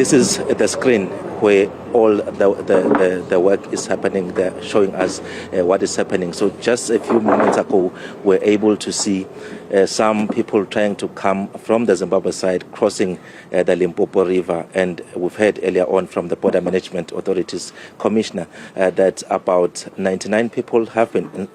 This is the screen where all the work is happening. They're showing us what is happening. So just a few moments ago, we're able to see some people trying to come from the Zimbabwe side, crossing the Limpopo River. And we've heard earlier on from the Border Management Authorities Commissioner that about 99 people have been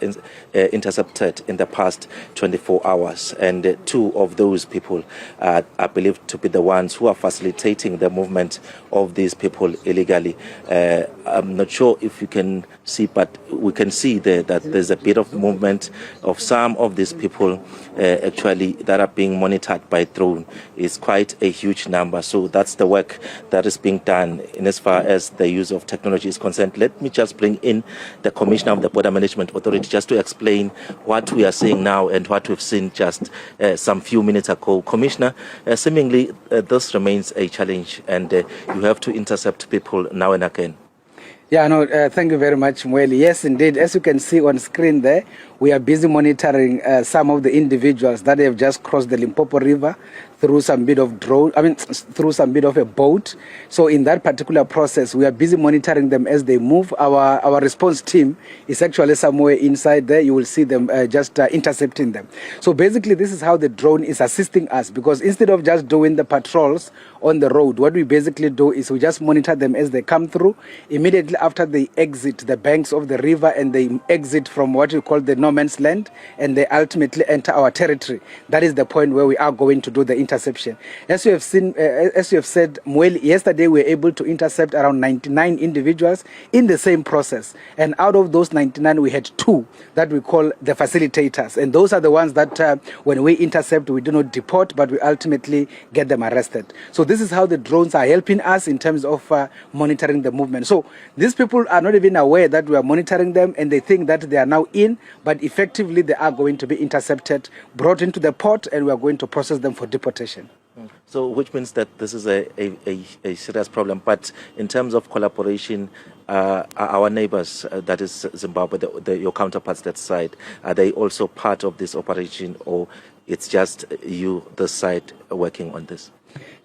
intercepted in the past 24 hours. And two of those people are believed to be the ones who are facilitating the movement of these people illegally. I'm not sure if you can see, but we can see there that there's a bit of movement of some of these people actually that are being monitored by drone. Is quite a huge number. So that's the work that is being done in as far as the use of technology is concerned. Let me just bring in the Commissioner of the Border Management Authority just to explain what we are seeing now and what we've seen just some few minutes ago. Commissioner, seemingly this remains a challenge, and you have to intercept people now and again. Yeah, no, thank you very much, Mweli. Yes, indeed. As you can see on screen there, we are busy monitoring some of the individuals that have just crossed the Limpopo River through some bit of through some bit of a boat. So in that particular process, we are busy monitoring them as they move. Our response team is actually somewhere inside there. You will see them just intercepting them. So basically, this is how the drone is assisting us, because instead of just doing the patrols on the road, what we basically do is we just monitor them as they come through. Immediately after they exit the banks of the river and they exit from what we call the no man's land, and they ultimately enter our territory, that is the point where we are going to do the interception. As you have seen, as you have said, Mweli, yesterday we were able to intercept around 99 individuals in the same process, and out of those 99 we had 2 that we call the facilitators, and those are the ones that when we intercept we do not deport, but we ultimately get them arrested. So this is how the drones are helping us in terms of monitoring the movement. So these people are not even aware that we are monitoring them, and they think that they are now in, but effectively they are going to be intercepted, brought into the port, and we are going to process them for deportation. So which means that this is a serious problem. But in terms of collaboration, our neighbors, that is Zimbabwe, your counterparts that side, are they also part of this operation, or it's just you, this side, working on this?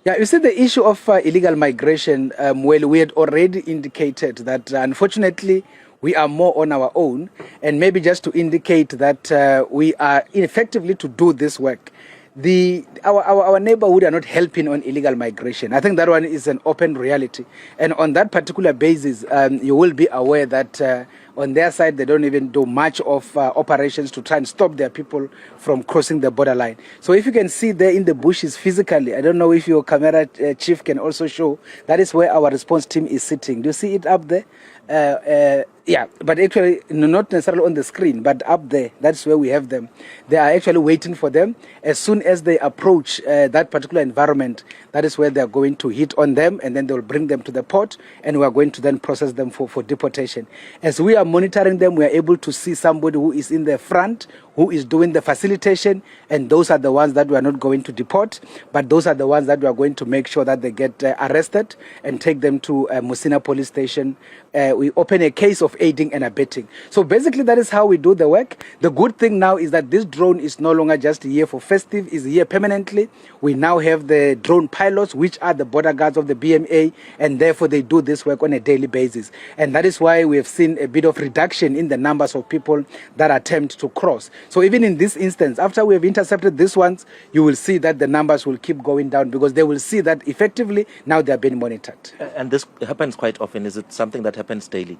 Yeah, you see, the issue of illegal migration, well, we had already indicated that unfortunately we are more on our own, and maybe just to indicate that we are effectively to do this work. Our neighborhood are not helping on illegal migration. I think that one is an open reality, and on that particular basis, you will be aware that on their side, they don't even do much of operations to try and stop their people from crossing the borderline. So if you can see there in the bushes physically, I don't know if your camera chief can also show, that is where our response team is sitting. Do you see it up there? Yeah, but actually not necessarily on the screen, but up there, that's where we have them. They are actually waiting for them. As soon as they approach that particular environment, that is where they are going to hit on them, and then they will bring them to the port, and we are going to then process them for deportation. As we are monitoring them, we are able to see somebody who is in the front, who is doing the facilitation, and those are the ones that we are not going to deport, but those are the ones that we are going to make sure that they get arrested and take them to Musina police station. We open a case of aiding and abetting. So basically that is how we do the work. The good thing now is that this drone is no longer just here for festive, it's here permanently. We now have the drone pilots, which are the border guards of the BMA, and therefore they do this work on a daily basis. And that is why we have seen a bit of reduction in the numbers of people that attempt to cross. So even in this instance, after we have intercepted these ones, you will see that the numbers will keep going down, because they will see that effectively now they are being monitored. And this happens quite often. Is it something that happens daily?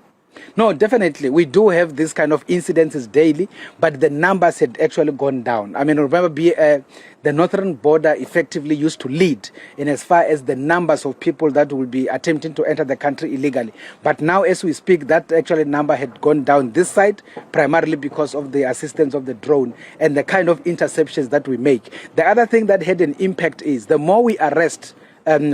No, definitely. We do have this kind of incidences daily, but the numbers had actually gone down. I mean, remember, the northern border effectively used to lead in as far as the numbers of people that will be attempting to enter the country illegally. But now, as we speak, that actually number had gone down this side, primarily because of the assistance of the drone and the kind of interceptions that we make. The other thing that had an impact is the more we arrest,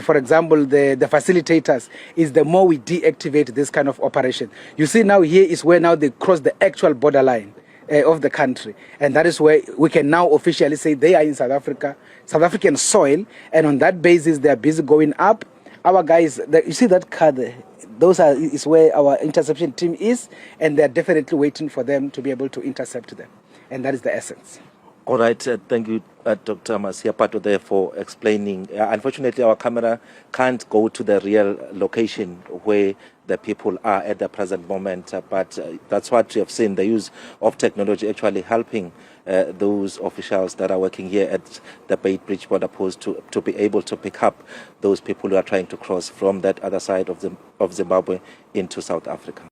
for example, the facilitators, is the more we deactivate this kind of operation. You see now here is where now they cross the actual borderline of the country, and that is where we can now officially say they are in South Africa, South African soil, and on that basis they are busy going up. Our guys, you see that car there, is where our interception team is, and they are definitely waiting for them to be able to intercept them, and that is the essence. All right, thank you, Dr. Masiapato, there for explaining. Unfortunately, our camera can't go to the real location where the people are at the present moment, but that's what we have seen, the use of technology actually helping those officials that are working here at the Bait Bridge border post to be able to pick up those people who are trying to cross from that other side of Zimbabwe into South Africa.